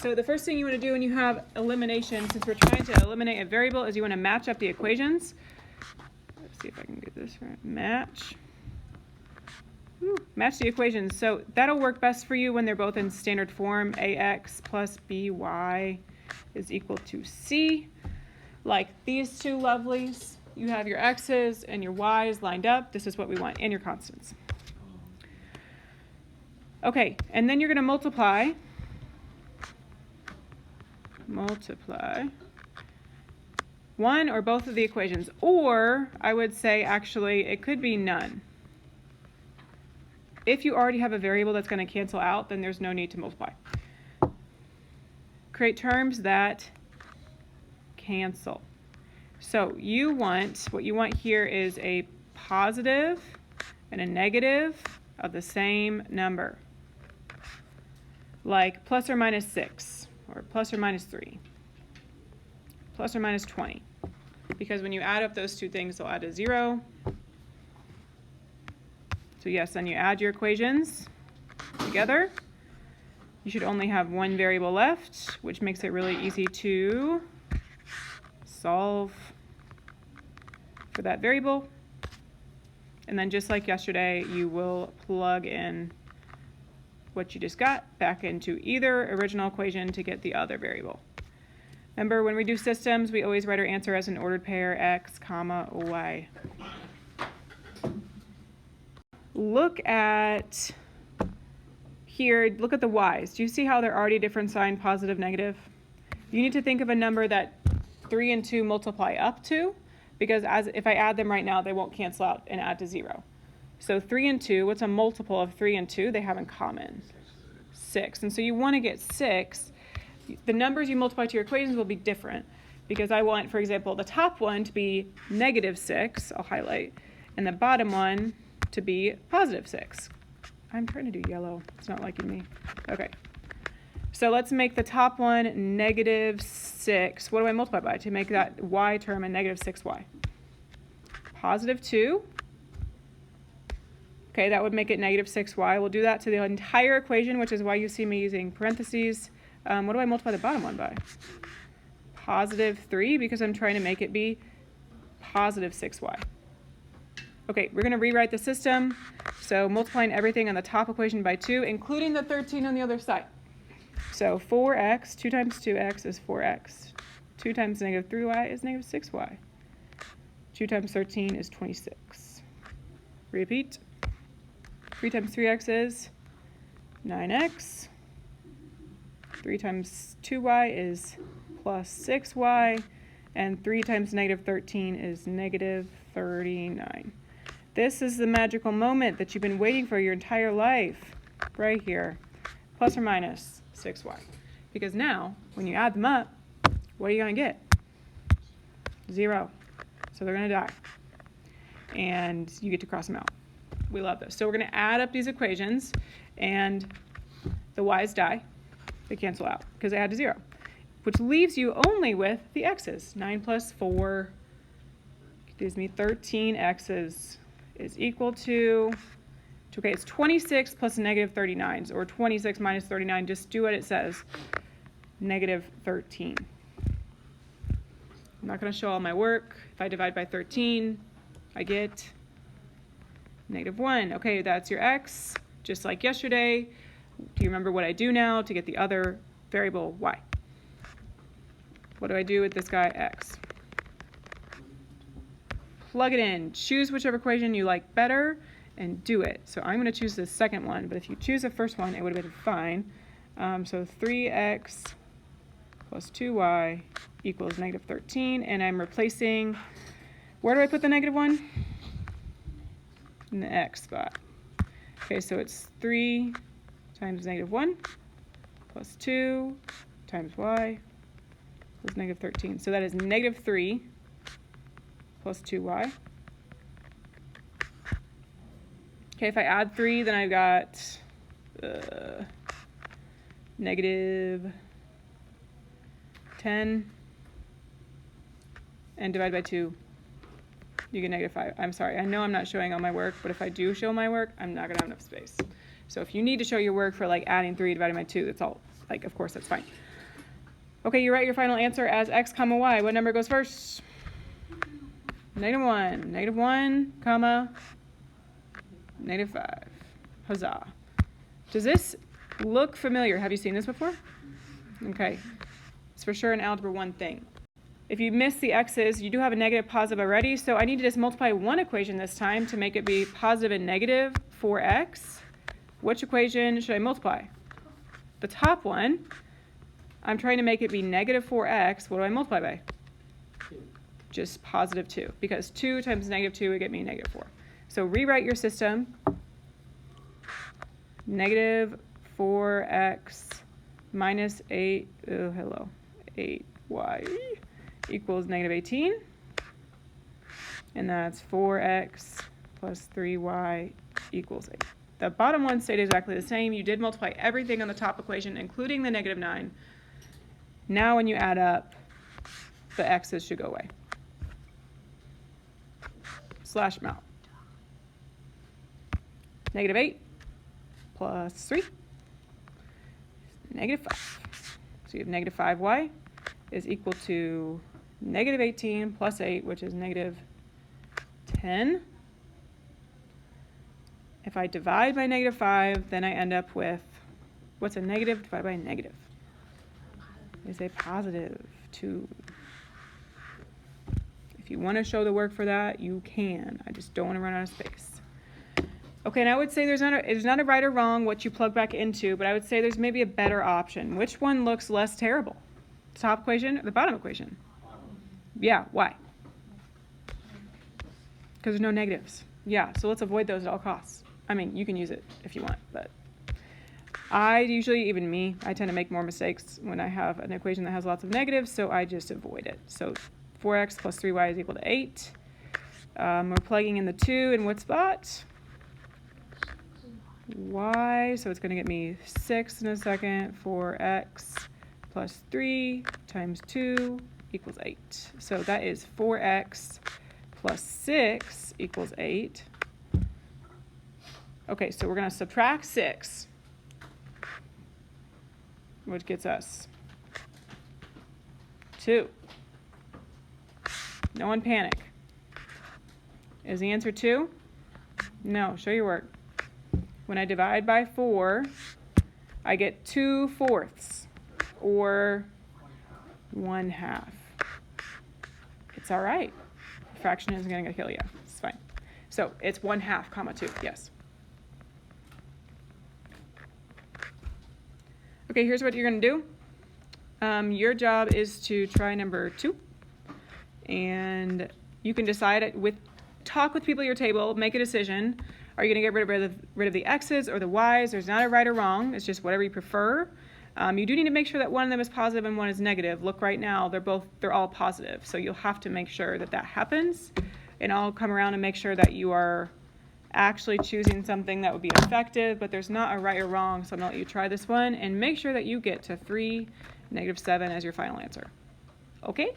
So the first thing you want to do when you have elimination, since we're trying to eliminate a variable, is you want to match up the equations. Let's see if I can get this right. Match. Match the equations. So that'll work best for you when they're both in standard form. Ax plus by is equal to c. Like these two lovelies. You have your x's and your y's lined up. This is what we want, and your constants. Okay, and then you're going to multiply one or both of the equations, or I would say actually it could be none. If you already have a variable that's going to cancel out, then there's no need to multiply. Create terms that cancel. So what you want here is a positive and a negative of the same number, like plus or minus 6, or plus or minus 3, plus or minus 20. Because when you add up those two things, they'll add to 0. So yes, then you add your equations together. You should only have one variable left, which makes it really easy to solve for that variable. And then just like yesterday, you will plug in what you just got back into either original equation to get the other variable. Remember, when we do systems, we always write our answer as an ordered pair, x, comma, y. Look at here, look at the y's. Do you see how they're already different sign, positive, negative? You need to think of a number that 3 and 2 multiply up to, because if I add them right now, they won't cancel out and add to 0. So 3 and 2, what's a multiple of 3 and 2? They have in common 6. And so you want to get 6. The numbers you multiply to your equations will be different, because I want, for example, the top one to be negative 6, I'll highlight, and the bottom one to be positive 6. I'm trying to do yellow. It's not liking me. Okay. So let's make the top one negative 6. What do I multiply by to make that y term a negative 6y? Positive 2. Okay, that would make it negative 6y. We'll do that to the entire equation, which is why you see me using parentheses. What do I multiply the bottom one by? Positive 3, because I'm trying to make it be positive 6y. Okay, we're going to rewrite the system. So multiplying everything on the top equation by 2, including the 13 on the other side. So 4x, 2 times 2x is 4x. 2 times negative 3y is negative 6y. 2 times 13 is 26. Repeat. 3 times 3x is 9x. 3 times 2y is plus 6y. And 3 times negative 13 is negative 39. This is the magical moment that you've been waiting for your entire life, right here, plus or minus 6y. Because now, when you add them up, what are you going to get? 0. So they're going to die. And you get to cross them out. We love this. So we're going to add up these equations, and the y's die. They cancel out because they add to 0, which leaves you only with the x's. 9 plus 4 gives me 13 x's is equal to, okay, it's 26 plus negative 39, or 26 minus 39. Just do what it says, negative 13. I'm not going to show all my work. If I divide by 13, I get negative 1. Okay, that's your x, just like yesterday. Do you remember what I do now to get the other variable y? What do I do with this guy, x? Plug it in. Choose whichever equation you like better and do it. So I'm going to choose the second one, but if you choose the first one, it would have been fine. So 3x plus 2y equals negative 13, and I'm replacing, where do I put the negative 1? In the x spot. Okay, so it's 3 times negative 1 plus 2 times y equals negative 13. So that is negative 3 plus 2y. Okay, if I add 3, then I've got negative 10, and divide by 2, you get negative 5. I'm sorry, I know I'm not showing all my work, but if I do show my work, I'm not going to have enough space. So if you need to show your work for like adding 3 divided by 2, that's all like, of course, that's fine. Okay, you write your final answer as x comma y. What number goes first? -1. -1, comma, -5. Huzzah. Does this look familiar? Have you seen this before? Okay. It's for sure an Algebra 1 thing. If you miss the x's, you do have a negative positive already, so I need to just multiply one equation this time to make it be positive and negative 4x. Which equation should I multiply? The top one. I'm trying to make it be negative 4x. What do I multiply by? 2. Just positive 2, because 2 times negative 2 would get me negative 4. So rewrite your system. Negative 4x minus 8, 8y equals negative 18. And that's 4x plus 3y equals 8. The bottom one stayed exactly the same. You did multiply everything on the top equation, including the negative 9. Now when you add up, the x's should go away. Slash them out. Negative 8 plus 3 negative 5. So you have negative 5y is equal to negative 18 plus 8, which is negative 10. If I divide by negative 5, then I end up with, what's a negative divided by a negative? Is a positive 2. If you want to show the work for that, you can. I just don't want to run out of space. Okay, and I would say there's not a right or wrong what you plug back into, but I would say there's maybe a better option. Which one looks less terrible? The top equation or the bottom equation? Yeah, why? Because there's no negatives. Yeah, so let's avoid those at all costs. I mean, you can use it if you want, but I usually, even me, I tend to make more mistakes when I have an equation that has lots of negatives, so I just avoid it. So 4x plus 3y is equal to 8. We're plugging in the 2 in what spot? Y, so it's going to get me 6 in a second. 4x plus 3 times 2 equals 8. So that is 4x plus 6 equals 8. Okay, so we're going to subtract 6, which gets us 2. No one panic. Is the answer 2? No, show your work. When I divide by 4, I get 2/4, or 1/2. It's all right. Fraction isn't going to kill you. It's fine. So it's 1/2, comma 2. Yes. Okay, here's what you're going to do. Your job is to try number 2. And you can decide talk with people at your table, make a decision. Are you going to get rid of the x's or the y's? There's not a right or wrong. It's just whatever you prefer. You do need to make sure that one of them is positive and one is negative. Look right now, they're all positive. So you'll have to make sure that that happens. And I'll come around and make sure that you are actually choosing something that would be effective, but there's not a right or wrong. So I'm going to let you try this one and make sure that you get to 3, -7 as your final answer. Okay?